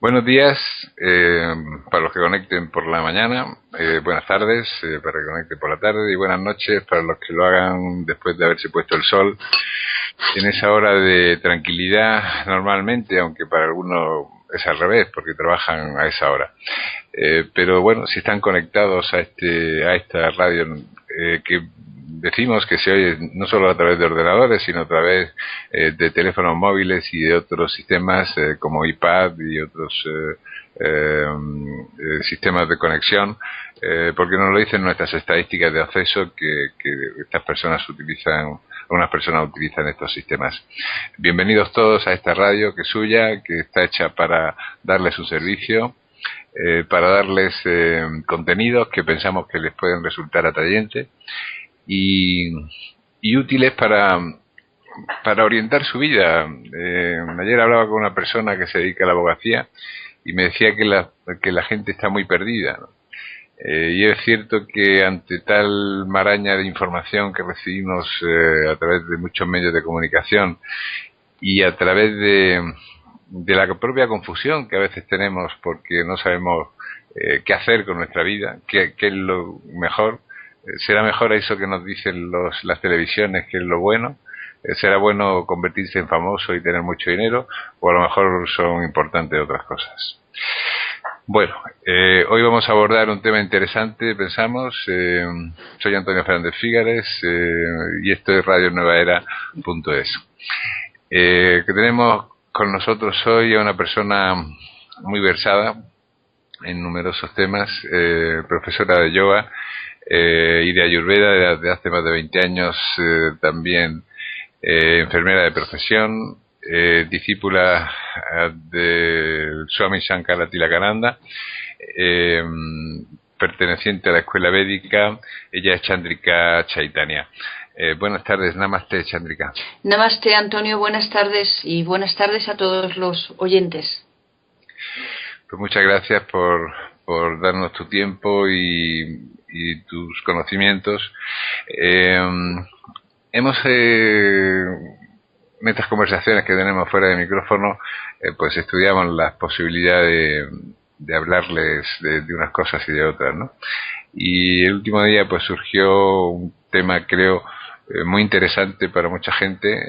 Buenos días para los que conecten por la mañana, buenas tardes para los que conecten por la tarde y buenas noches para los que lo hagan después de haberse puesto el sol en esa hora de tranquilidad normalmente, aunque para algunos es al revés porque trabajan a esa hora. Pero bueno, si están conectados a esta radio que decimos que se oye no solo a través de ordenadores, sino a través de teléfonos móviles y de otros sistemas como iPad y otros sistemas de conexión, porque nos lo dicen nuestras estadísticas de acceso que estas personas utilizan, algunas personas utilizan estos sistemas. Bienvenidos todos a esta radio que es suya, que está hecha para darles un servicio, para darles contenidos que pensamos que les pueden resultar atrayentes y, y útiles para orientar su vida. Ayer hablaba con una persona que se dedica a la abogacía y me decía que la gente está muy perdida, ¿no? Y es cierto que ante tal maraña de información que recibimos a través de muchos medios de comunicación y a través de la propia confusión que a veces tenemos porque no sabemos qué hacer con nuestra vida, qué es lo mejor. ¿Será mejor eso que nos dicen las televisiones que es lo bueno? ¿Será bueno convertirse en famoso y tener mucho dinero? ¿O a lo mejor son importantes otras cosas? Bueno, hoy vamos a abordar un tema interesante, pensamos. Soy Antonio Fernández Fígares y esto es radionuevaera.es. Que tenemos con nosotros hoy a una persona muy versada en numerosos temas, profesora de yoga y de Ayurveda desde hace más de 20 años, también enfermera de profesión, discípula del Swami Shankara Tilakananda, perteneciente a la escuela védica. Ella es Chandrika Chaitanya. Buenas tardes, Namaste Chandrika. Namaste Antonio, buenas tardes y buenas tardes a todos los oyentes. Pues muchas gracias por darnos tu tiempo y tus conocimientos. Hemos en estas conversaciones que tenemos fuera de micrófono, pues estudiamos las posibilidades de hablarles de unas cosas y de otras, ¿no? Y el último día pues surgió un tema, creo, muy interesante para mucha gente,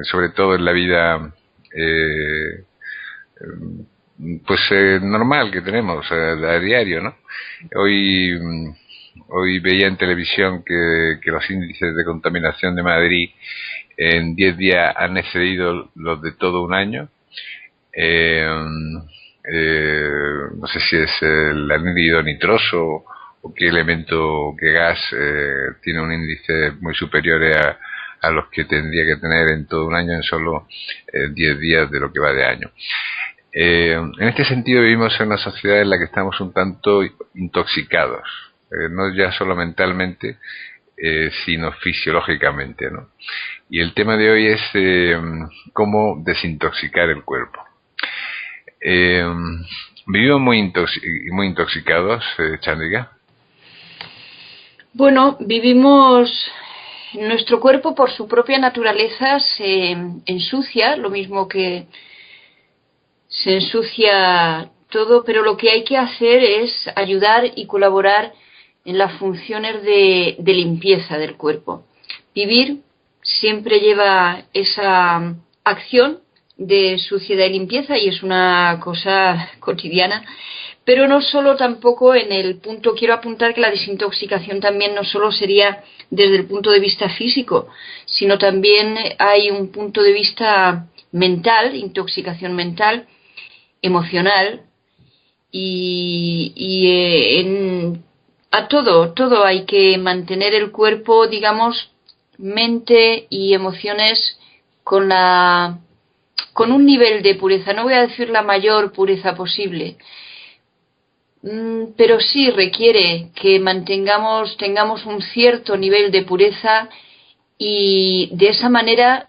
sobre todo en la vida normal que tenemos a diario, ¿no? Hoy veía en televisión que los índices de contaminación de Madrid en 10 días han excedido los de todo un año. No sé si es el anhídrido nitroso o qué elemento, qué gas tiene un índice muy superior a los que tendría que tener en todo un año en solo 10 días de lo que va de año. En este sentido vivimos en una sociedad en la que estamos un tanto intoxicados, no ya solo mentalmente, sino fisiológicamente, ¿no? Y el tema de hoy es cómo desintoxicar el cuerpo. Vivimos muy intoxicados, Chandrika. Bueno, vivimos, nuestro cuerpo por su propia naturaleza se ensucia, lo mismo que se ensucia todo, pero lo que hay que hacer es ayudar y colaborar en las funciones de limpieza del cuerpo. Vivir siempre lleva esa acción de suciedad y limpieza y es una cosa cotidiana, pero no solo tampoco en el punto, quiero apuntar que la desintoxicación también no solo sería desde el punto de vista físico, sino también hay un punto de vista mental, intoxicación mental, emocional a todo hay que mantener el cuerpo, digamos, mente y emociones con un nivel de pureza, no voy a decir la mayor pureza posible, pero sí requiere que tengamos un cierto nivel de pureza y de esa manera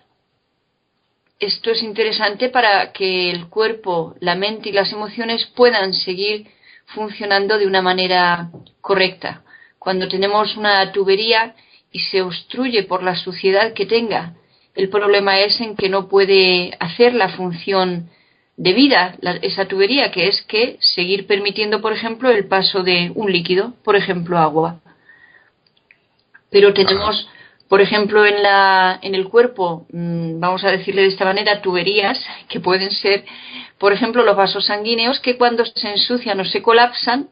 esto es interesante para que el cuerpo, la mente y las emociones puedan seguir funcionando de una manera correcta. Cuando tenemos una tubería y se obstruye por la suciedad que tenga, el problema es en que no puede hacer la función de vida esa tubería, que es que seguir permitiendo, por ejemplo, el paso de un líquido, por ejemplo, agua. Pero tenemos, por ejemplo, en el cuerpo, vamos a decirle de esta manera, tuberías que pueden ser, por ejemplo, los vasos sanguíneos, que cuando se ensucian o se colapsan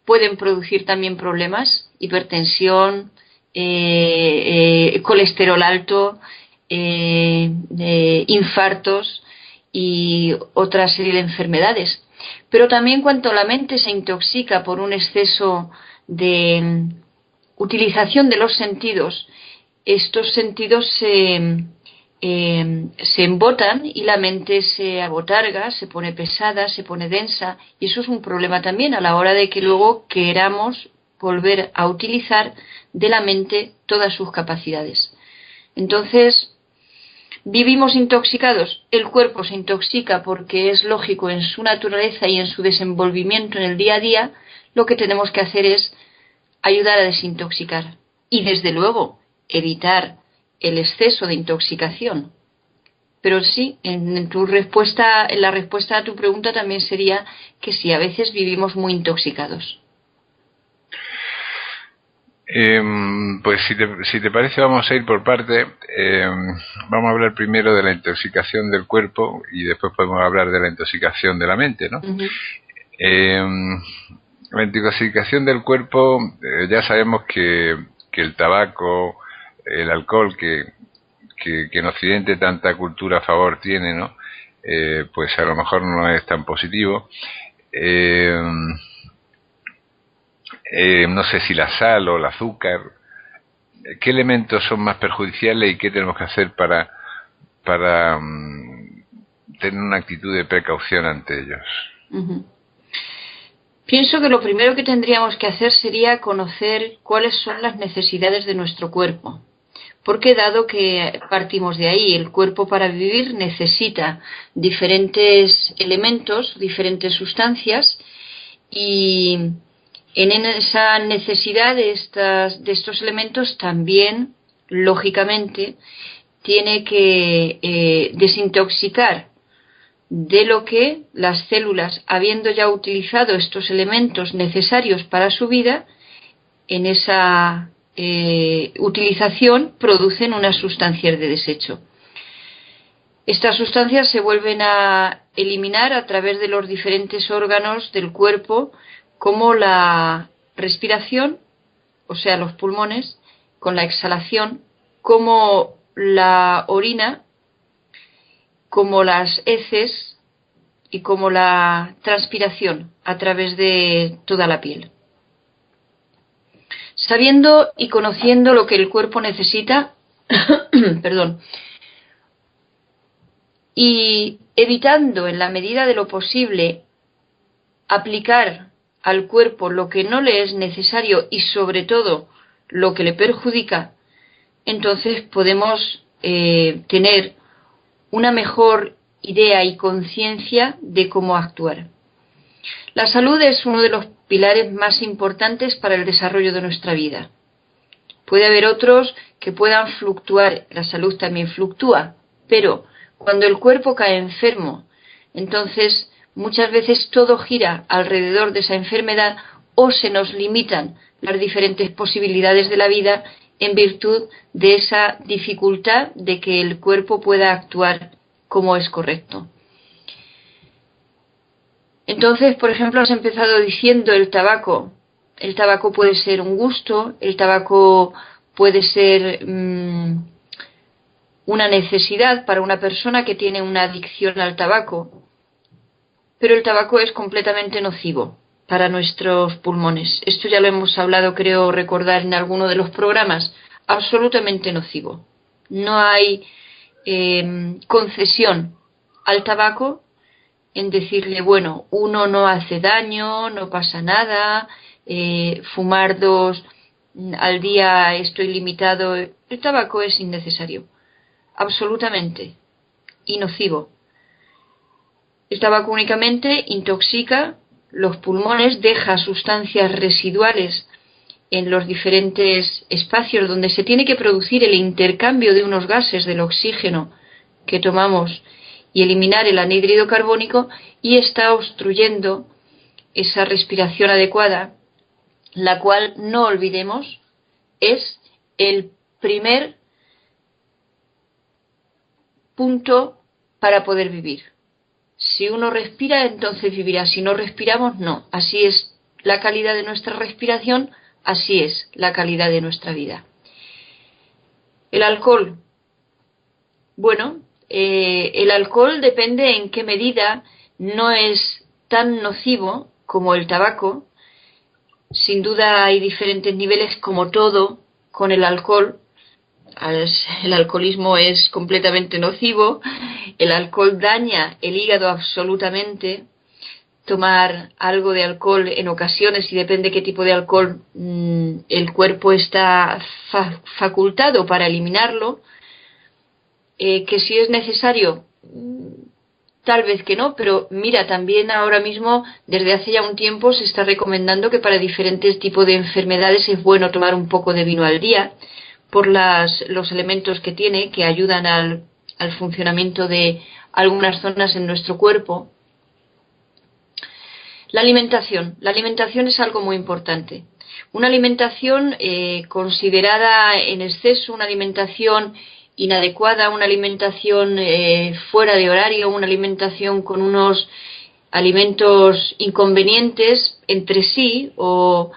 pueden producir también problemas, hipertensión, colesterol alto, infartos y otra serie de enfermedades. Pero también cuando la mente se intoxica por un exceso de utilización de los sentidos, estos sentidos se embotan y la mente se abotarga, se pone pesada, se pone densa, y eso es un problema también a la hora de que luego queramos volver a utilizar de la mente todas sus capacidades. Entonces, vivimos intoxicados, el cuerpo se intoxica porque es lógico en su naturaleza y en su desenvolvimiento en el día a día. Lo que tenemos que hacer es ayudar a desintoxicar y, desde luego, evitar el exceso de intoxicación. Pero sí, en la respuesta a tu pregunta también sería que sí, a veces vivimos muy intoxicados. Pues si te parece, vamos a ir por parte. Vamos a hablar primero de la intoxicación del cuerpo y después podemos hablar de la intoxicación de la mente, ¿no? Uh-huh. La intoxicación del cuerpo, ya sabemos que el tabaco, el alcohol, que en Occidente tanta cultura a favor tiene, ¿no? Pues a lo mejor no es tan positivo. No sé si la sal o el azúcar, ¿qué elementos son más perjudiciales y qué tenemos que hacer para tener una actitud de precaución ante ellos? Uh-huh. Pienso que lo primero que tendríamos que hacer sería conocer cuáles son las necesidades de nuestro cuerpo. Porque dado que partimos de ahí, el cuerpo para vivir necesita diferentes elementos, diferentes sustancias, y en esa necesidad de estos elementos también, lógicamente, tiene que desintoxicar de lo que las células, habiendo ya utilizado estos elementos necesarios para su vida, en esa utilización producen unas sustancias de desecho. Estas sustancias se vuelven a eliminar a través de los diferentes órganos del cuerpo, como la respiración, o sea, los pulmones, con la exhalación, como la orina, como las heces y como la transpiración a través de toda la piel. Sabiendo y conociendo lo que el cuerpo necesita, perdón, y evitando en la medida de lo posible aplicar al cuerpo lo que no le es necesario y sobre todo lo que le perjudica, entonces podemos tener una mejor idea y conciencia de cómo actuar. La salud es uno de los pilares más importantes para el desarrollo de nuestra vida. Puede haber otros que puedan fluctuar, la salud también fluctúa, pero cuando el cuerpo cae enfermo, entonces muchas veces todo gira alrededor de esa enfermedad o se nos limitan las diferentes posibilidades de la vida en virtud de esa dificultad de que el cuerpo pueda actuar como es correcto. Entonces, por ejemplo, has empezado diciendo el tabaco. El tabaco puede ser un gusto, el tabaco puede ser una necesidad para una persona que tiene una adicción al tabaco. Pero el tabaco es completamente nocivo para nuestros pulmones. Esto ya lo hemos hablado, creo recordar, en alguno de los programas. Absolutamente nocivo. No hay concesión al tabaco en decirle, bueno, uno no hace daño, no pasa nada, fumar 2 al día estoy limitado. El tabaco es innecesario, absolutamente, y nocivo. El tabaco únicamente intoxica los pulmones, deja sustancias residuales en los diferentes espacios donde se tiene que producir el intercambio de unos gases del oxígeno que tomamos y eliminar el anhídrido carbónico y está obstruyendo esa respiración adecuada, la cual, no olvidemos, es el primer punto para poder vivir. Si uno respira, entonces vivirá. Si no respiramos, no. Así es la calidad de nuestra respiración, así es la calidad de nuestra vida. El alcohol. Bueno, el alcohol depende en qué medida, no es tan nocivo como el tabaco. Sin duda hay diferentes niveles, como todo con el alcohol. El alcoholismo es completamente nocivo, el alcohol daña el hígado absolutamente. Tomar algo de alcohol en ocasiones, y depende qué tipo de alcohol, el cuerpo está facultado para eliminarlo, que si es necesario, tal vez que no, pero mira, también ahora mismo, desde hace ya un tiempo, se está recomendando que para diferentes tipos de enfermedades es bueno tomar un poco de vino al día, por los elementos que tiene, que ayudan al funcionamiento de algunas zonas en nuestro cuerpo. La alimentación es algo muy importante. Una alimentación considerada en exceso, una alimentación inadecuada, una alimentación fuera de horario, una alimentación con unos alimentos inconvenientes entre sí o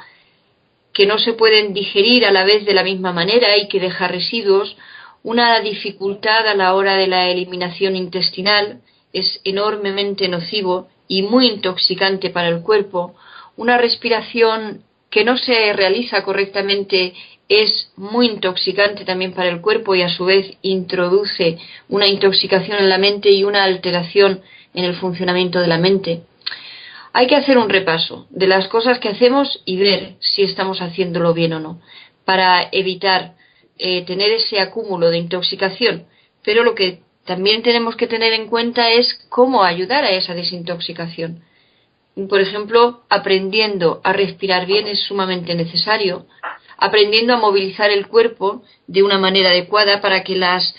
que no se pueden digerir a la vez de la misma manera y que deja residuos, una dificultad a la hora de la eliminación intestinal, es enormemente nocivo y muy intoxicante para el cuerpo. Una respiración que no se realiza correctamente es muy intoxicante también para el cuerpo y a su vez introduce una intoxicación en la mente y una alteración en el funcionamiento de la mente. Hay que hacer un repaso de las cosas que hacemos y ver si estamos haciéndolo bien o no, para evitar tener ese acúmulo de intoxicación. Pero lo que también tenemos que tener en cuenta es cómo ayudar a esa desintoxicación. Por ejemplo, aprendiendo a respirar bien es sumamente necesario, aprendiendo a movilizar el cuerpo de una manera adecuada para que las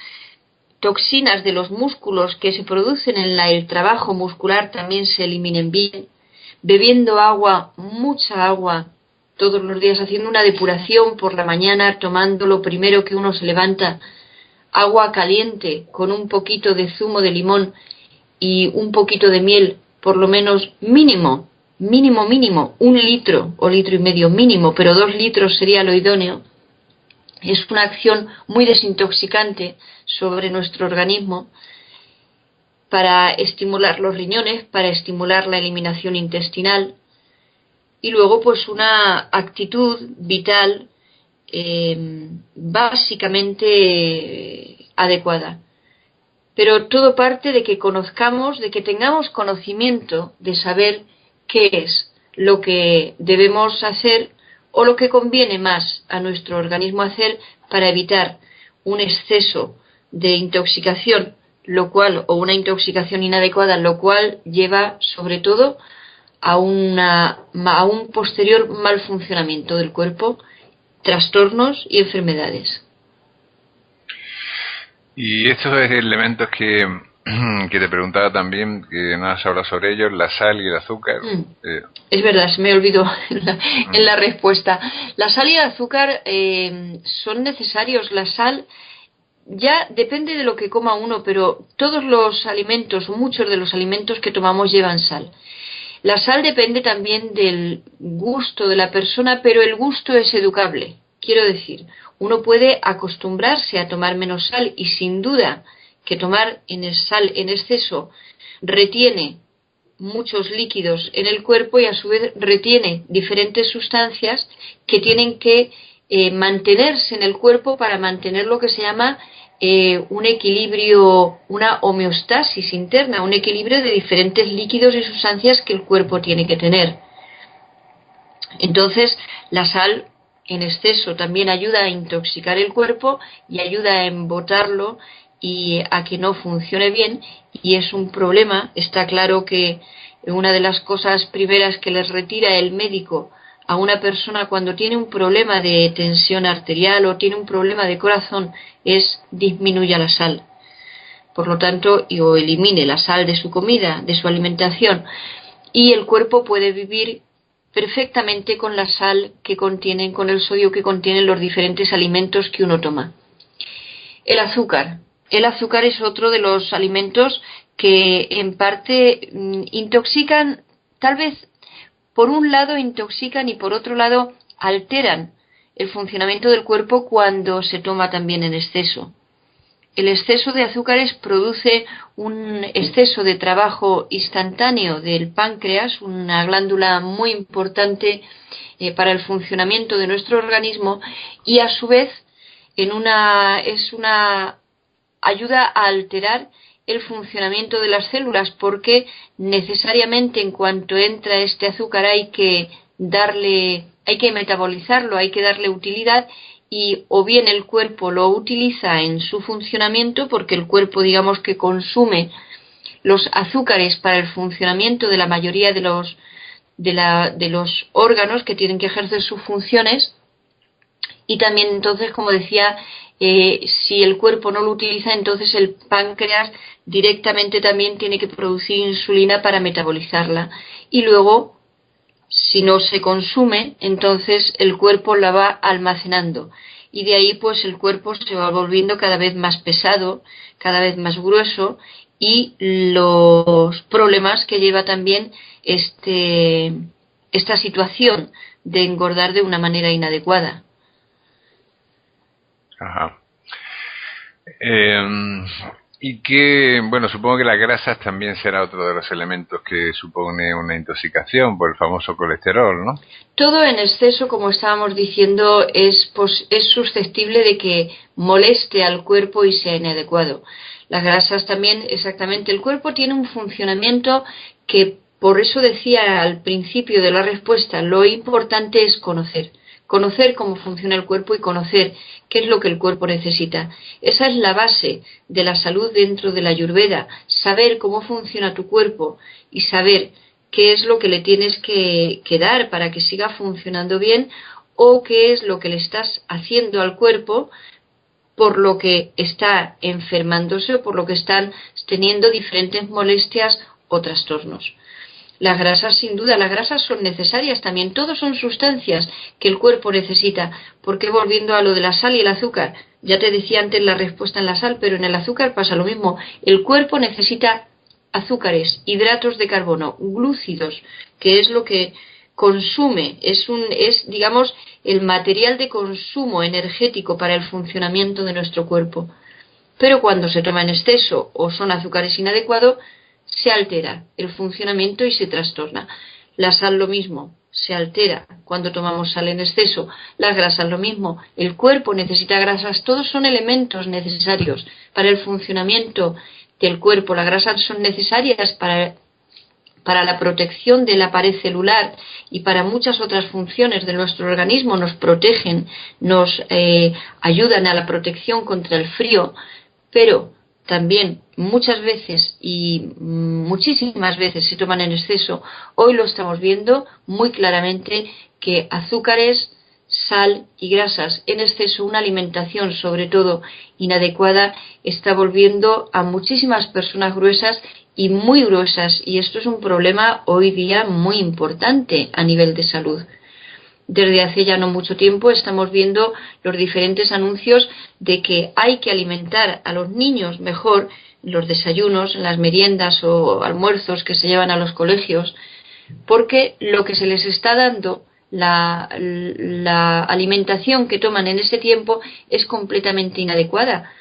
toxinas de los músculos que se producen en el trabajo muscular también se eliminen bien, bebiendo agua, mucha agua, todos los días, haciendo una depuración por la mañana, tomando lo primero que uno se levanta, agua caliente con un poquito de zumo de limón y un poquito de miel, por lo menos mínimo, 1 litro o 1,5 litros mínimo, pero 2 litros sería lo idóneo. Es una acción muy desintoxicante sobre nuestro organismo para estimular los riñones, para estimular la eliminación intestinal y luego pues una actitud vital básicamente adecuada. Pero todo parte de que conozcamos, de que tengamos conocimiento de saber qué es lo que debemos hacer o lo que conviene más a nuestro organismo hacer para evitar un exceso de intoxicación, lo cual, o una intoxicación inadecuada, lo cual lleva sobre todo a un posterior mal funcionamiento del cuerpo, trastornos y enfermedades. Y estos elementos que te preguntaba también, que no has hablado sobre ellos, la sal y el azúcar. Es verdad, se me olvidó en la respuesta. La sal y el azúcar son necesarios. La sal ya depende de lo que coma uno, pero todos los alimentos, muchos de los alimentos que tomamos llevan sal. La sal depende también del gusto de la persona, pero el gusto es educable. Quiero decir, uno puede acostumbrarse a tomar menos sal y sin duda que tomar sal en exceso retiene muchos líquidos en el cuerpo y a su vez retiene diferentes sustancias que tienen que mantenerse en el cuerpo para mantener lo que se llama un equilibrio, una homeostasis interna, un equilibrio de diferentes líquidos y sustancias que el cuerpo tiene que tener. Entonces, la sal en exceso también ayuda a intoxicar el cuerpo y ayuda a embotarlo y a que no funcione bien, y es un problema. Está claro que una de las cosas primeras que les retira el médico a una persona cuando tiene un problema de tensión arterial o tiene un problema de corazón es disminuya la sal. por lo tanto, o elimine la sal de su comida, de su alimentación, y el cuerpo puede vivir perfectamente con la sal que contienen, con el sodio que contienen los diferentes alimentos que uno toma. El azúcar. El azúcar es otro de los alimentos que en parte intoxican, tal vez por un lado intoxican y por otro lado alteran el funcionamiento del cuerpo cuando se toma también en exceso. El exceso de azúcares produce un exceso de trabajo instantáneo del páncreas, una glándula muy importante para el funcionamiento de nuestro organismo, y a su vez ayuda a alterar el funcionamiento de las células, porque necesariamente en cuanto entra este azúcar hay que metabolizarlo, hay que darle utilidad, y o bien el cuerpo lo utiliza en su funcionamiento, porque el cuerpo, digamos, que consume los azúcares para el funcionamiento de la mayoría de los órganos que tienen que ejercer sus funciones, y también entonces, como decía, si el cuerpo no lo utiliza, entonces el páncreas directamente también tiene que producir insulina para metabolizarla, y luego, si no se consume, entonces el cuerpo la va almacenando, y de ahí pues el cuerpo se va volviendo cada vez más pesado, cada vez más grueso, y los problemas que lleva también esta situación de engordar de una manera inadecuada. Ajá. Y que, bueno, supongo que las grasas también será otro de los elementos que supone una intoxicación por el famoso colesterol, ¿no? Todo en exceso, como estábamos diciendo, es susceptible de que moleste al cuerpo y sea inadecuado. Las grasas también, exactamente. El cuerpo tiene un funcionamiento que, por eso decía al principio de la respuesta, lo importante es conocer cómo funciona el cuerpo y conocer qué es lo que el cuerpo necesita. Esa es la base de la salud dentro de la Ayurveda, saber cómo funciona tu cuerpo y saber qué es lo que le tienes que dar para que siga funcionando bien, o qué es lo que le estás haciendo al cuerpo por lo que está enfermándose o por lo que están teniendo diferentes molestias o trastornos. Las grasas, sin duda, las grasas son necesarias también. Todos son sustancias que el cuerpo necesita. Porque, volviendo a lo de la sal y el azúcar, ya te decía antes la respuesta en la sal, pero en el azúcar pasa lo mismo. El cuerpo necesita azúcares, hidratos de carbono, glúcidos, que es lo que consume, es digamos, el material de consumo energético para el funcionamiento de nuestro cuerpo. Pero cuando se toma en exceso o son azúcares inadecuados, se altera el funcionamiento y se trastorna. La sal lo mismo, se altera cuando tomamos sal en exceso. Las grasas lo mismo, el cuerpo necesita grasas, todos son elementos necesarios para el funcionamiento del cuerpo. Las grasas son necesarias para la protección de la pared celular y para muchas otras funciones de nuestro organismo. Nos protegen, nos ayudan a la protección contra el frío, pero también muchas veces y muchísimas veces se toman en exceso. Hoy lo estamos viendo muy claramente, que azúcares, sal y grasas en exceso, una alimentación sobre todo inadecuada, está volviendo a muchísimas personas gruesas y muy gruesas, y esto es un problema hoy día muy importante a nivel de salud. Desde hace ya no mucho tiempo estamos viendo los diferentes anuncios de que hay que alimentar a los niños mejor en los desayunos, en las meriendas o almuerzos que se llevan a los colegios, porque lo que se les está dando, la alimentación que toman en ese tiempo, es completamente inadecuada.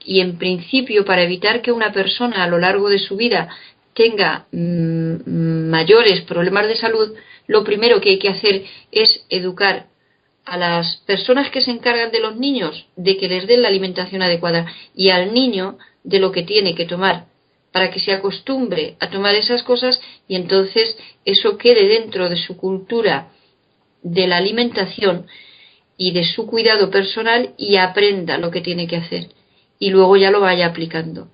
Y en principio, para evitar que una persona a lo largo de su vida tenga mayores problemas de salud, lo primero que hay que hacer es educar a las personas que se encargan de los niños de que les den la alimentación adecuada, y al niño de lo que tiene que tomar, para que se acostumbre a tomar esas cosas, y entonces eso quede dentro de su cultura de la alimentación y de su cuidado personal, y aprenda lo que tiene que hacer y luego ya lo vaya aplicando.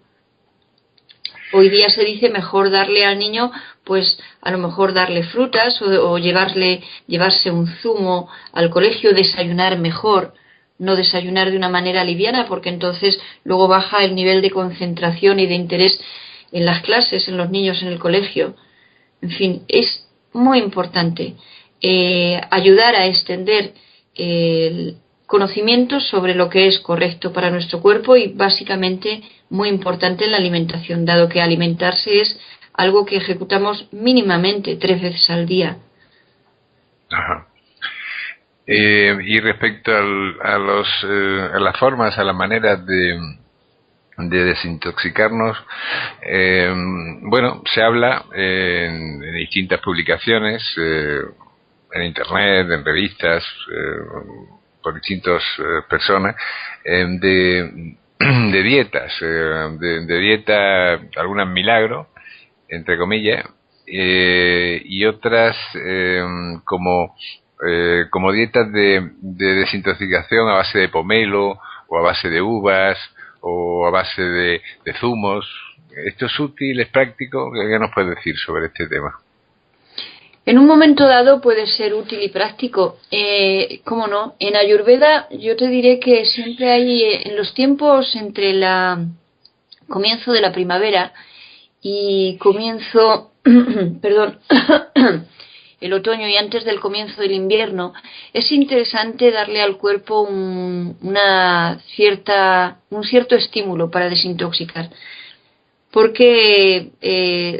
Hoy día se dice mejor darle al niño, pues a lo mejor darle frutas o llevarse un zumo al colegio, desayunar mejor, no desayunar de una manera liviana, porque entonces luego baja el nivel de concentración y de interés en las clases, en los niños en el colegio. En fin, es muy importante ayudar a extender el conocimiento sobre lo que es correcto para nuestro cuerpo y básicamente muy importante en la alimentación, dado que alimentarse es algo que ejecutamos mínimamente 3 veces al día. Ajá. Y respecto a las formas, a las maneras de desintoxicarnos, bueno, se habla en distintas publicaciones, en internet, en revistas, por distintas personas, de dietas, de dieta, algunas milagro, entre comillas, y otras como dietas de desintoxicación a base de pomelo o a base de uvas o a base de zumos. ¿Esto es útil, es práctico? ¿Qué nos puedes decir sobre este tema? En un momento dado puede ser útil y práctico. ¿Cómo no? En Ayurveda yo te diré que siempre hay, en los tiempos entre el comienzo de la primavera y comienzo, perdón, el otoño y antes del comienzo del invierno, es interesante darle al cuerpo un cierto estímulo para desintoxicar, porque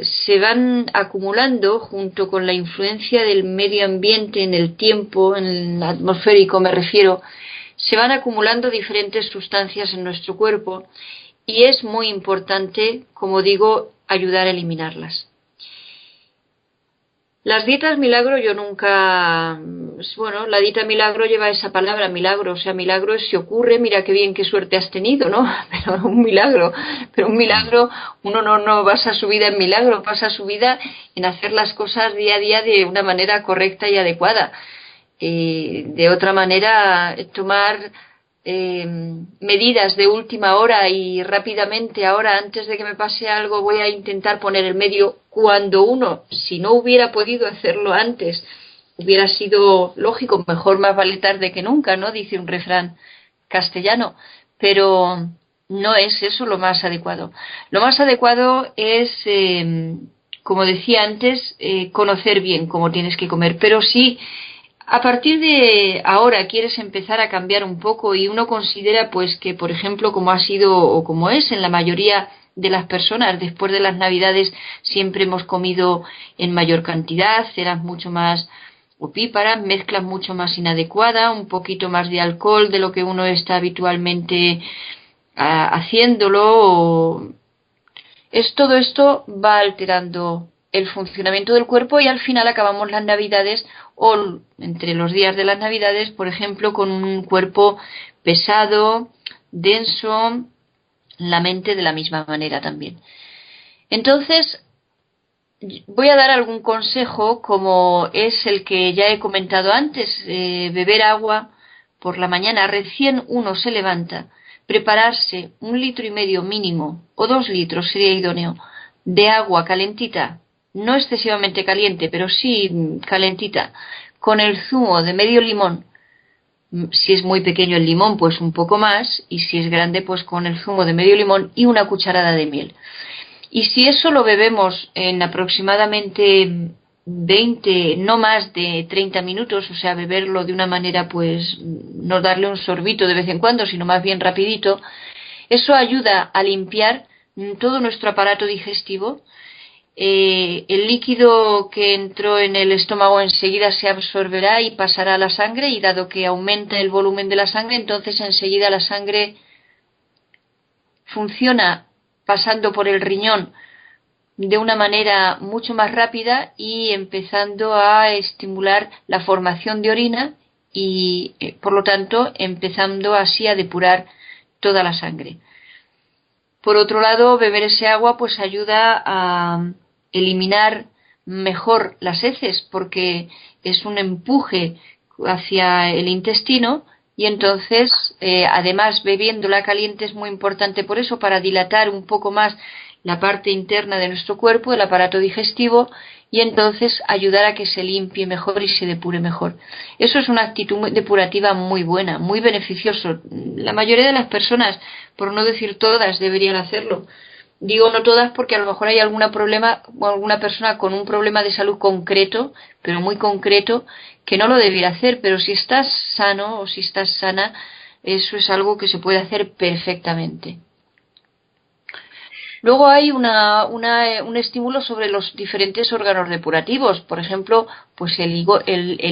se van acumulando, junto con la influencia del medio ambiente en el tiempo, en el atmosférico me refiero, se van acumulando diferentes sustancias en nuestro cuerpo y es muy importante, como digo, ayudar a eliminarlas. Las dietas milagro yo nunca, bueno, la dieta milagro lleva esa palabra milagro, o sea, milagro es si ocurre, mira qué bien, qué suerte has tenido, ¿no? Pero un milagro, uno no basa su vida en milagro, basa su vida en hacer las cosas día a día de una manera correcta y adecuada. De otra manera, tomar medidas de última hora y rápidamente, ahora antes de que me pase algo voy a intentar poner el medio, cuando uno, si no hubiera podido hacerlo antes, hubiera sido lógico, mejor más vale tarde que nunca, ¿no? Dice un refrán castellano, pero no es eso lo más adecuado. Lo más adecuado es, como decía antes, conocer bien cómo tienes que comer, pero sí, a partir de ahora quieres empezar a cambiar un poco y uno considera pues que, por ejemplo, como ha sido o como es en la mayoría de las personas, después de las Navidades siempre hemos comido en mayor cantidad, cenas mucho más opíparas, mezclas mucho más inadecuadas, un poquito más de alcohol de lo que uno está habitualmente haciéndolo. Todo esto va alterando el funcionamiento del cuerpo y al final acabamos las Navidades o entre los días de las Navidades, por ejemplo, con un cuerpo pesado, denso, la mente de la misma manera también. Entonces, voy a dar algún consejo como es el que ya he comentado antes, beber agua por la mañana, recién uno se levanta, prepararse 1,5 litros mínimo o 2 litros sería idóneo de agua calentita, no excesivamente caliente, pero sí calentita, con el zumo de medio limón. Si es muy pequeño el limón, pues un poco más, y si es grande, pues con el zumo de medio limón y una cucharada de miel. Y si eso lo bebemos en aproximadamente 20, no más de 30 minutos, o sea, beberlo de una manera, pues no darle un sorbito de vez en cuando, sino más bien rapidito, eso ayuda a limpiar todo nuestro aparato digestivo. El líquido que entró en el estómago enseguida se absorberá y pasará a la sangre, y dado que aumenta el volumen de la sangre, entonces enseguida la sangre funciona pasando por el riñón de una manera mucho más rápida y empezando a estimular la formación de orina y por lo tanto empezando así a depurar toda la sangre. Por otro lado, beber ese agua pues ayuda a eliminar mejor las heces, porque es un empuje hacia el intestino y entonces además bebiéndola caliente es muy importante por eso, para dilatar un poco más la parte interna de nuestro cuerpo, el aparato digestivo, y entonces ayudar a que se limpie mejor y se depure mejor. Eso es una actitud depurativa muy buena, muy beneficioso. La mayoría de las personas, por no decir todas, deberían hacerlo. Digo no todas porque a lo mejor hay algún problema o alguna persona con un problema de salud concreto, pero muy concreto, que no lo debiera hacer, pero si estás sano o si estás sana, eso es algo que se puede hacer perfectamente. Luego hay un estímulo sobre los diferentes órganos depurativos, por ejemplo, pues el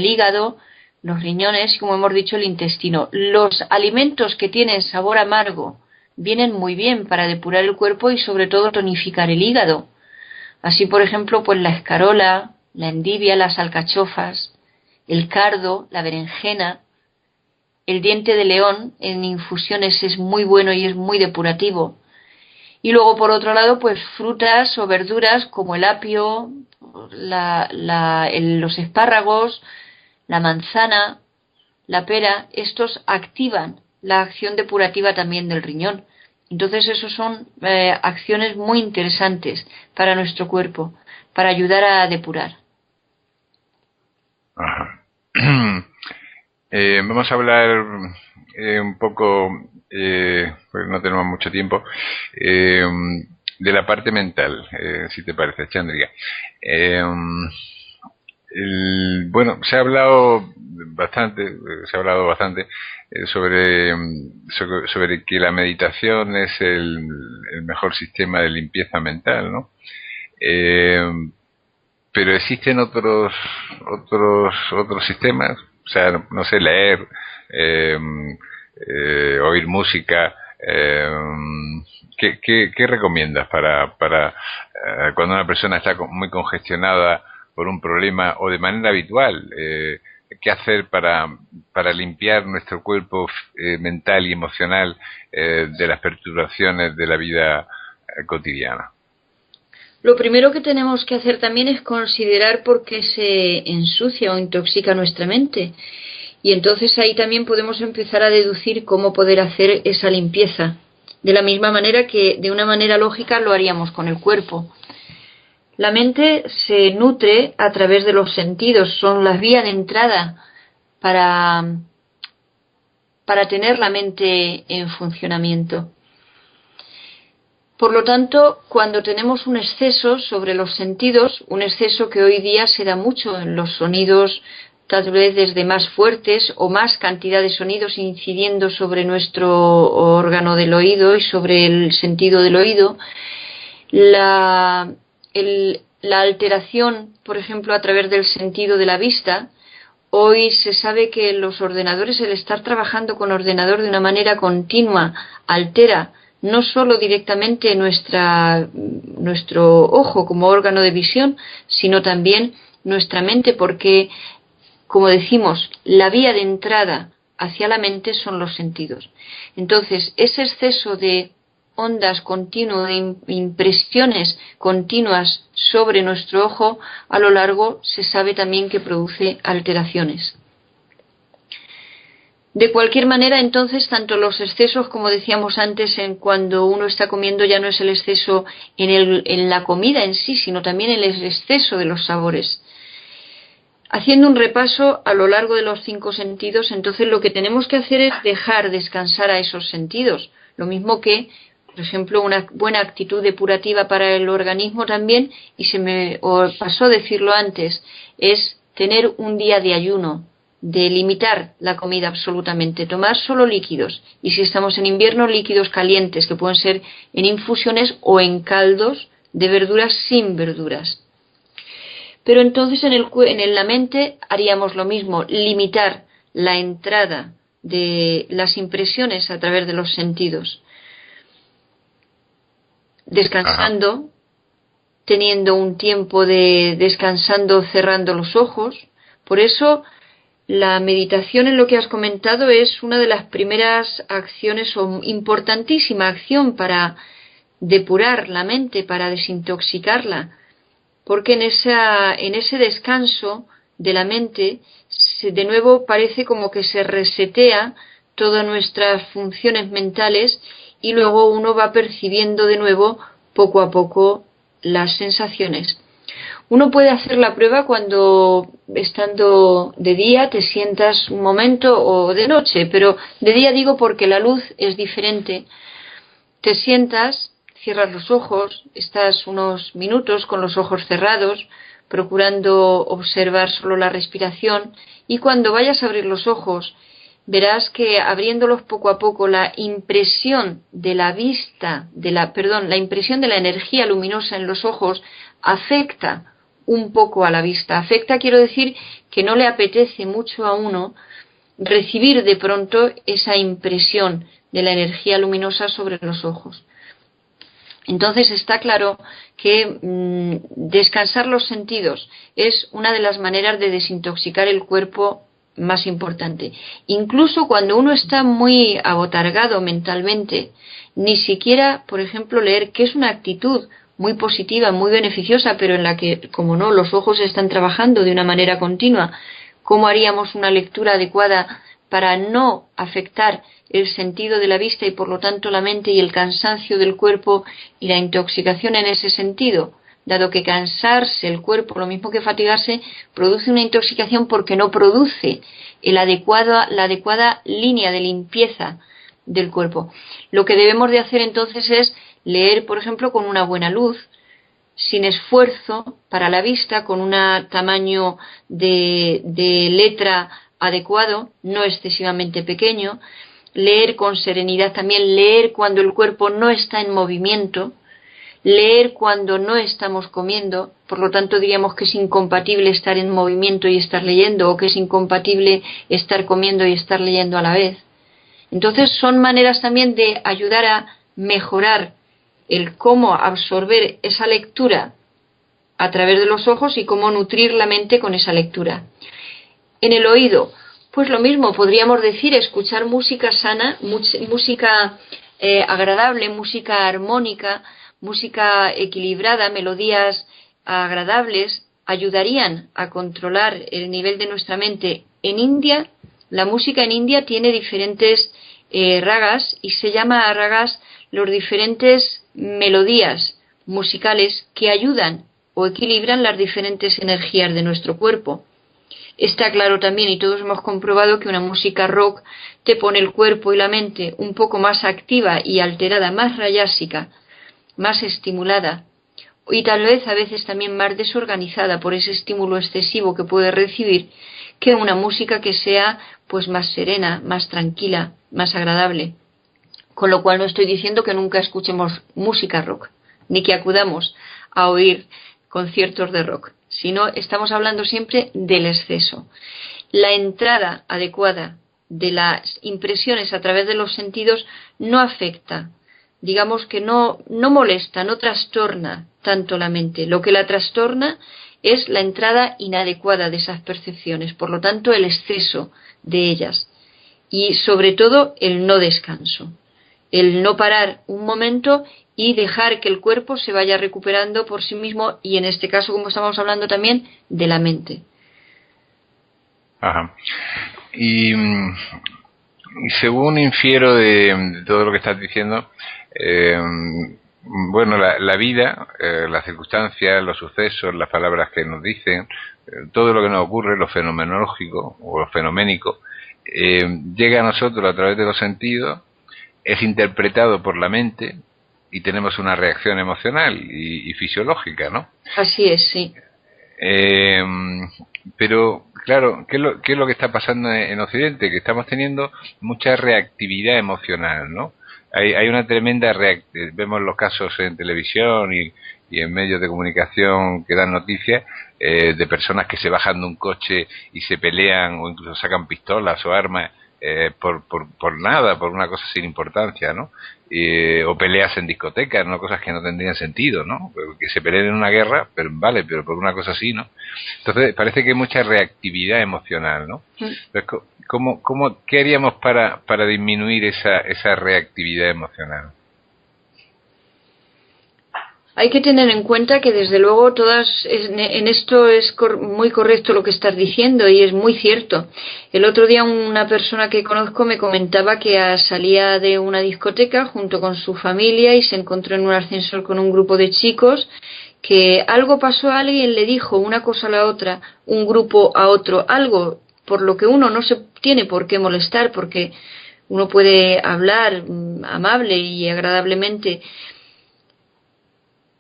hígado, los riñones y, como hemos dicho, el intestino. Los alimentos que tienen sabor amargo vienen muy bien para depurar el cuerpo y sobre todo tonificar el hígado. Así, por ejemplo, pues la escarola, la endivia, las alcachofas, el cardo, la berenjena, el diente de león en infusiones es muy bueno y es muy depurativo. Y luego, por otro lado, pues frutas o verduras como el apio, los espárragos, la manzana, la pera, estos activan la acción depurativa también del riñón. Entonces, esos son acciones muy interesantes para nuestro cuerpo, para ayudar a depurar. Ajá. Vamos a hablar un poco, pues no tenemos mucho tiempo, de la parte mental, si te parece, Chandrika. Bueno, se ha hablado bastante sobre que la meditación es el mejor sistema de limpieza mental, ¿no? Pero existen otros sistemas, o sea, no sé, leer, oír música. ¿Qué recomiendas para cuando una persona está muy congestionada por un problema o de manera habitual? ¿Qué hacer para limpiar nuestro cuerpo mental y emocional de las perturbaciones de la vida cotidiana? Lo primero que tenemos que hacer también es considerar por qué se ensucia o intoxica nuestra mente. Y entonces ahí también podemos empezar a deducir cómo poder hacer esa limpieza. De la misma manera que de una manera lógica lo haríamos con el cuerpo. La mente se nutre a través de los sentidos, son las vías de entrada para tener la mente en funcionamiento. Por lo tanto, cuando tenemos un exceso sobre los sentidos, un exceso que hoy día se da mucho en los sonidos, tal vez desde más fuertes o más cantidad de sonidos incidiendo sobre nuestro órgano del oído y sobre el sentido del oído, la alteración, por ejemplo, a través del sentido de la vista. Hoy se sabe que los ordenadores, el estar trabajando con ordenador de una manera continua, altera no solo directamente nuestro ojo como órgano de visión, sino también nuestra mente, porque, como decimos, la vía de entrada hacia la mente son los sentidos. Entonces, ese exceso de ondas continuas, de impresiones continuas sobre nuestro ojo, a lo largo se sabe también que produce alteraciones. De cualquier manera, entonces, tanto los excesos, como decíamos antes, en cuando uno está comiendo, ya no es el exceso en la comida en sí, sino también el exceso de los sabores. Haciendo un repaso a lo largo de los 5 sentidos, entonces lo que tenemos que hacer es dejar descansar a esos sentidos. Lo mismo que, por ejemplo, una buena actitud depurativa para el organismo también, y se me pasó decirlo antes, es tener un día de ayuno, de limitar la comida absolutamente, tomar solo líquidos, y si estamos en invierno, líquidos calientes, que pueden ser en infusiones o en caldos de verduras sin verduras. Pero entonces en la mente haríamos lo mismo, limitar la entrada de las impresiones a través de los sentidos, descansando, teniendo un tiempo de descansando, cerrando los ojos. Por eso la meditación, en lo que has comentado, es una de las primeras acciones o importantísima acción para depurar la mente, para desintoxicarla, porque en ese descanso de la mente de nuevo parece como que se resetea todas nuestras funciones mentales y luego uno va percibiendo de nuevo poco a poco las sensaciones. Uno puede hacer la prueba cuando, estando de día, te sientas un momento o de noche, pero de día digo porque la luz es diferente. Te sientas, cierras los ojos, estás unos minutos con los ojos cerrados, procurando observar solo la respiración, y cuando vayas a abrir los ojos, verás que abriéndolos poco a poco, la impresión de la vista, la impresión de la energía luminosa en los ojos afecta un poco a la vista. Afecta, quiero decir, que no le apetece mucho a uno recibir de pronto esa impresión de la energía luminosa sobre los ojos. Entonces está claro que descansar los sentidos es una de las maneras de desintoxicar el cuerpo más importante. Incluso cuando uno está muy abotargado mentalmente, ni siquiera, por ejemplo, leer, que es una actitud muy positiva, muy beneficiosa, pero en la que, como no, los ojos están trabajando de una manera continua, ¿cómo haríamos una lectura adecuada para no afectar el sentido de la vista y por lo tanto la mente y el cansancio del cuerpo y la intoxicación en ese sentido? Dado que cansarse el cuerpo, lo mismo que fatigarse, produce una intoxicación porque no produce la adecuada línea de limpieza del cuerpo. Lo que debemos de hacer entonces es leer, por ejemplo, con una buena luz, sin esfuerzo para la vista, con un tamaño de letra adecuado, no excesivamente pequeño, leer con serenidad también, leer cuando el cuerpo no está en movimiento, leer cuando no estamos comiendo, por lo tanto diríamos que es incompatible estar en movimiento y estar leyendo, o que es incompatible estar comiendo y estar leyendo a la vez. Entonces son maneras también de ayudar a mejorar el cómo absorber esa lectura a través de los ojos y cómo nutrir la mente con esa lectura. En el oído, pues lo mismo, podríamos decir, escuchar música sana, música agradable, música armónica, música equilibrada, melodías agradables, ayudarían a controlar el nivel de nuestra mente. En India, la música en India tiene diferentes ragas y se llama ragas los diferentes melodías musicales que ayudan o equilibran las diferentes energías de nuestro cuerpo. Está claro también, y todos hemos comprobado, que una música rock te pone el cuerpo y la mente un poco más activa y alterada, más rayásica, más estimulada, y tal vez a veces también más desorganizada por ese estímulo excesivo que puede recibir, que una música que sea pues más serena, más tranquila, más agradable. Con lo cual no estoy diciendo que nunca escuchemos música rock, ni que acudamos a oír conciertos de rock, sino estamos hablando siempre del exceso. La entrada adecuada de las impresiones a través de los sentidos no afecta, digamos que no molesta, no trastorna tanto la mente. Lo que la trastorna es la entrada inadecuada de esas percepciones, por lo tanto el exceso de ellas y sobre todo el no descanso, el no parar un momento y dejar que el cuerpo se vaya recuperando por sí mismo, y en este caso, como estamos hablando también, de la mente. Ajá. Y según infiero de todo lo que estás diciendo, bueno, la vida, las circunstancias, los sucesos, las palabras que nos dicen, todo lo que nos ocurre, lo fenomenológico o lo fenoménico, llega a nosotros a través de los sentidos, es interpretado por la mente y tenemos una reacción emocional y fisiológica, ¿no? Así es, sí. Pero, claro, ¿qué es lo que está pasando en Occidente? Que estamos teniendo mucha reactividad emocional, ¿no? Hay una tremenda vemos los casos en televisión y en medios de comunicación que dan noticias de personas que se bajan de un coche y se pelean o incluso sacan pistolas o armas por nada, por una cosa sin importancia, ¿no? O peleas en discotecas, ¿no? Cosas que no tendrían sentido, ¿no? Que se peleen en una guerra, pero vale, pero por una cosa así, ¿no? Entonces parece que hay mucha reactividad emocional, ¿no? Entonces, ¿qué haríamos para disminuir esa reactividad emocional? Hay que tener en cuenta que desde luego en esto es muy correcto lo que estás diciendo y es muy cierto. El otro día una persona que conozco me comentaba que salía de una discoteca junto con su familia y se encontró en un ascensor con un grupo de chicos que algo pasó a alguien, le dijo una cosa a la otra, un grupo a otro, algo por lo que uno no se tiene por qué molestar, porque uno puede hablar amable y agradablemente,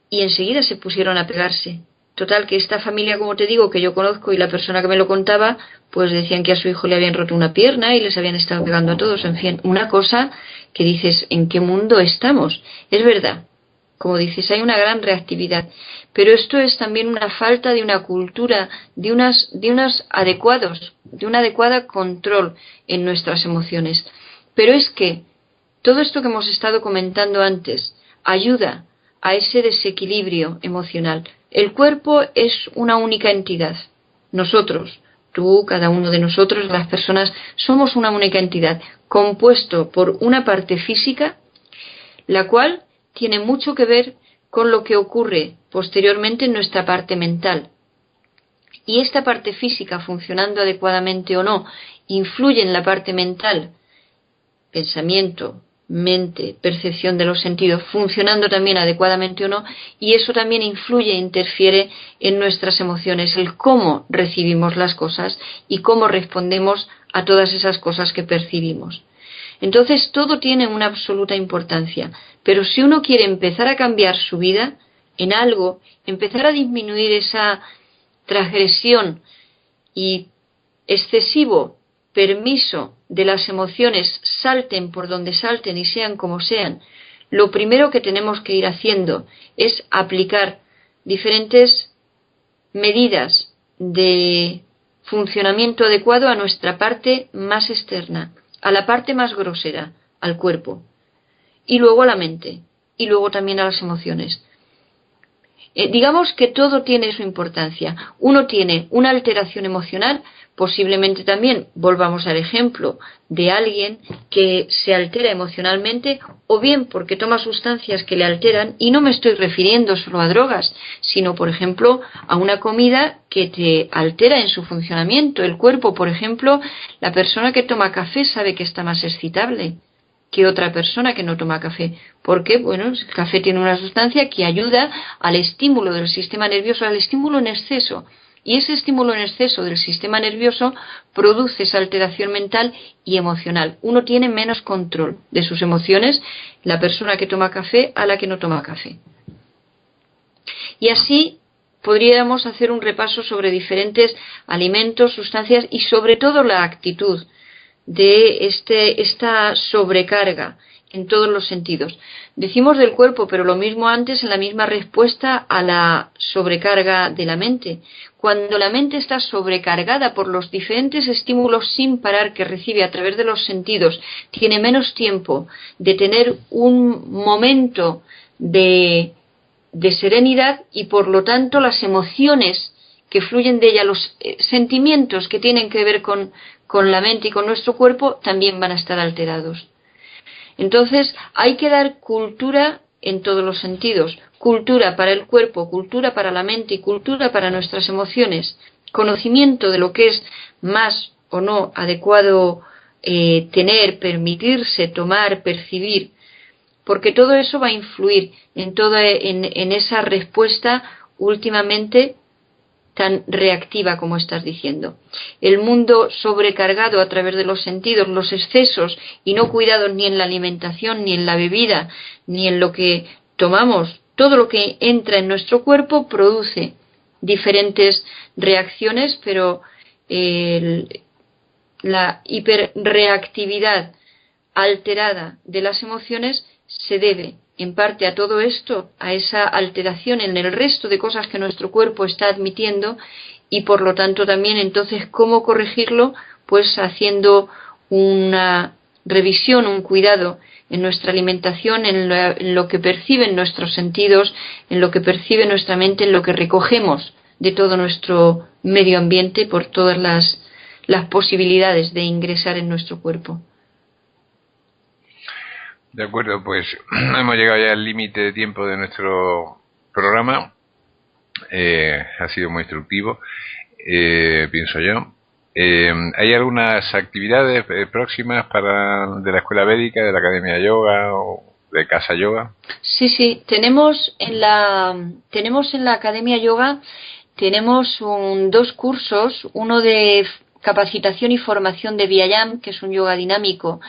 y enseguida se pusieron a pegarse. Total, que esta familia, como te digo, que yo conozco, y la persona que me lo contaba, pues decían que a su hijo le habían roto una pierna y les habían estado pegando a todos. En fin, una cosa que dices, ¿en qué mundo estamos? Es verdad, como dices, hay una gran reactividad, pero esto es también una falta de una cultura, de un adecuado control en nuestras emociones. Pero es que todo esto que hemos estado comentando antes ayuda a ese desequilibrio emocional. El cuerpo es una única entidad. Nosotros, tú, cada uno de nosotros, las personas, somos una única entidad, compuesto por una parte física, la cual tiene mucho que ver con lo que ocurre posteriormente en nuestra parte mental. Y esta parte física, funcionando adecuadamente o no, influye en la parte mental, pensamiento, mente, percepción de los sentidos, funcionando también adecuadamente o no, y eso también influye e interfiere en nuestras emociones, el cómo recibimos las cosas y cómo respondemos a todas esas cosas que percibimos. Entonces todo tiene una absoluta importancia, pero si uno quiere empezar a cambiar su vida en algo, empezar a disminuir esa transgresión y excesivo permiso de las emociones, salten por donde salten y sean como sean, lo primero que tenemos que ir haciendo es aplicar diferentes medidas de funcionamiento adecuado a nuestra parte más externa, a la parte más grosera, al cuerpo, y luego a la mente, y luego también a las emociones. Digamos que todo tiene su importancia. Uno tiene una alteración emocional, posiblemente también, volvamos al ejemplo de alguien que se altera emocionalmente, o bien porque toma sustancias que le alteran, y no me estoy refiriendo solo a drogas, sino, por ejemplo, a una comida que te altera en su funcionamiento. El cuerpo, por ejemplo, la persona que toma café sabe que está más excitable que otra persona que no toma café. Porque, bueno, el café tiene una sustancia que ayuda al estímulo del sistema nervioso, al estímulo en exceso. Y ese estímulo en exceso del sistema nervioso produce esa alteración mental y emocional. Uno tiene menos control de sus emociones, la persona que toma café a la que no toma café. Y así podríamos hacer un repaso sobre diferentes alimentos, sustancias y sobre todo la actitud de esta sobrecarga en todos los sentidos. Decimos del cuerpo, pero lo mismo antes en la misma respuesta a la sobrecarga de la mente. Cuando la mente está sobrecargada por los diferentes estímulos sin parar que recibe a través de los sentidos, tiene menos tiempo de tener un momento de serenidad y por lo tanto las emociones que fluyen de ella, los sentimientos que tienen que ver con la mente y con nuestro cuerpo también van a estar alterados. Entonces hay que dar cultura en todos los sentidos, cultura para el cuerpo, cultura para la mente y cultura para nuestras emociones, conocimiento de lo que es más o no adecuado tener, permitirse, tomar, percibir, porque todo eso va a influir en esa respuesta últimamente tan reactiva como estás diciendo. El mundo sobrecargado a través de los sentidos, los excesos y no cuidados ni en la alimentación, ni en la bebida, ni en lo que tomamos, todo lo que entra en nuestro cuerpo produce diferentes reacciones, pero la hiperreactividad alterada de las emociones se debe en parte a todo esto, a esa alteración en el resto de cosas que nuestro cuerpo está admitiendo y por lo tanto también entonces cómo corregirlo, pues haciendo una revisión, un cuidado en nuestra alimentación, en lo que perciben nuestros sentidos, en lo que percibe nuestra mente, en lo que recogemos de todo nuestro medio ambiente por todas las posibilidades de ingresar en nuestro cuerpo. De acuerdo, pues hemos llegado ya al límite de tiempo de nuestro programa. Ha sido muy instructivo, pienso yo. ¿Hay algunas actividades próximas de la Escuela Védica, de la Academia de Yoga o de Casa Yoga. Sí, sí, tenemos en la Academia Yoga tenemos dos cursos, uno de capacitación y formación de Vyayam, que es un yoga dinámico,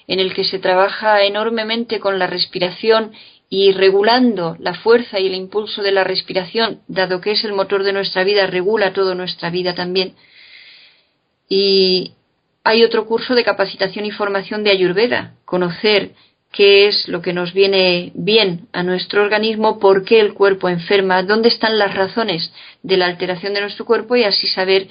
en el que se trabaja enormemente con la respiración y regulando la fuerza y el impulso de la respiración, dado que es el motor de nuestra vida, regula toda nuestra vida también. Y hay otro curso de capacitación y formación de Ayurveda, conocer qué es lo que nos viene bien a nuestro organismo, por qué el cuerpo enferma, dónde están las razones de la alteración de nuestro cuerpo y así saber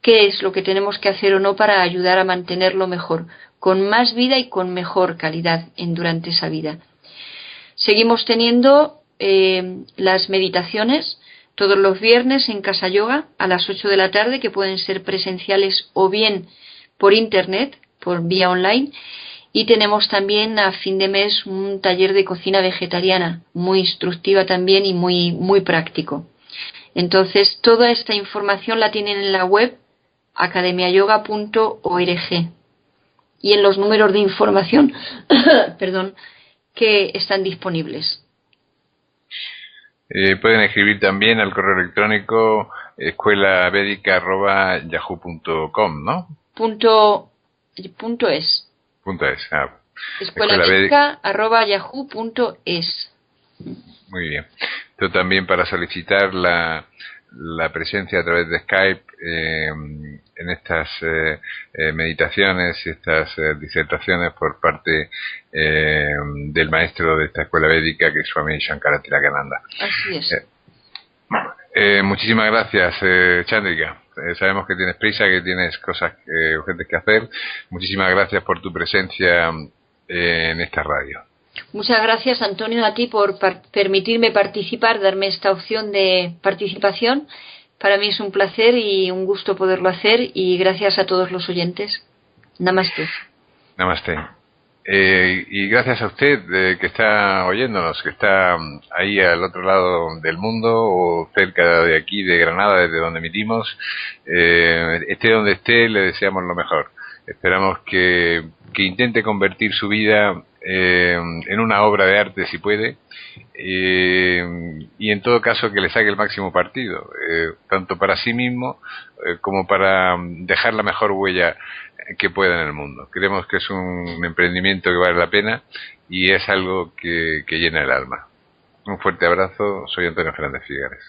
qué es lo que tenemos que hacer o no para ayudar a mantenerlo mejor, con más vida y con mejor calidad durante esa vida. Seguimos teniendo las meditaciones todos los viernes en Casa Yoga a las 8 de la tarde, que pueden ser presenciales o bien por internet, por vía online. Y tenemos también a fin de mes un taller de cocina vegetariana, muy instructiva también y muy práctico. Entonces, toda esta información la tienen en la web academiayoga.org y en los números de información que están disponibles. Pueden escribir también al correo electrónico escuelavedica@yahoo.com, ¿no? Punto es. escuelavedica@yahoo.es. Muy bien. Esto también para solicitar la presencia a través de Skype en estas meditaciones y estas disertaciones por parte del maestro de esta escuela védica, que es Swami Shankaratirakananda. Así es. Muchísimas gracias, Chandrika. Sabemos que tienes prisa, que tienes cosas urgentes que hacer. Muchísimas gracias por tu presencia en esta radio. Muchas gracias, Antonio, a ti por permitirme participar, darme esta opción de participación. Para mí es un placer y un gusto poderlo hacer, y gracias a todos los oyentes. Namaste. Namaste. Y gracias a usted que está oyéndonos, que está ahí al otro lado del mundo o cerca de aquí, de Granada, desde donde emitimos. Esté donde esté, le deseamos lo mejor. Esperamos que intente convertir su vida en una obra de arte, si puede, y en todo caso que le saque el máximo partido, tanto para sí mismo como para dejar la mejor huella que pueda en el mundo. Creemos que es un emprendimiento que vale la pena y es algo que llena el alma. Un fuerte abrazo, soy Antonio Fernández Figueres.